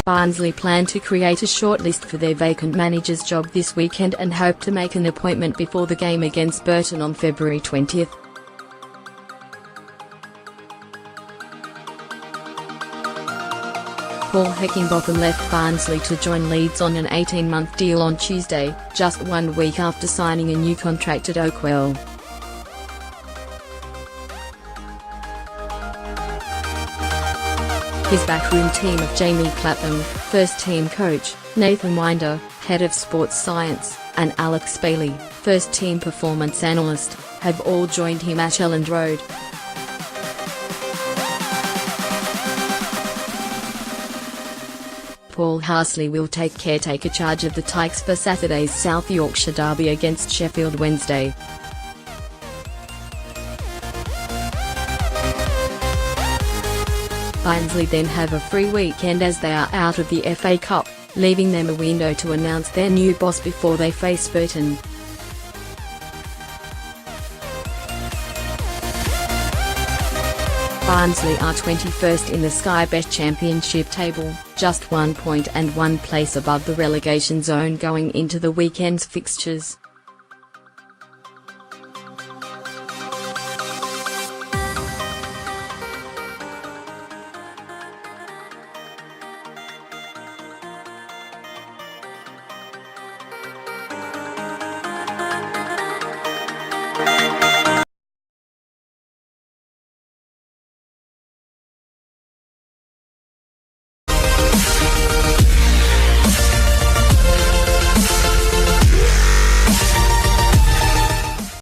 Barnsley plan to create a shortlist for their vacant manager's job this weekend and hope to make an appointment before the game against Burton on February 20. Paul Heckingbottom left Barnsley to join Leeds on an 18-month deal on Tuesday, just 1 week after signing a new contract at Oakwell. His backroom team of Jamie Clapham, first-team coach, Nathan Winder, head of sports science, and Alex Bailey, first-team performance analyst, have all joined him at Elland Road. Paul Harsley will take caretaker charge of the Tykes for Saturday's South Yorkshire derby against Sheffield Wednesday. Barnsley then have a free weekend as they are out of the FA Cup, leaving them a window to announce their new boss before they face Burton. Barnsley are 21st in the Sky Bet Championship table, just 1 point and 1 place above the relegation zone going into the weekend's fixtures.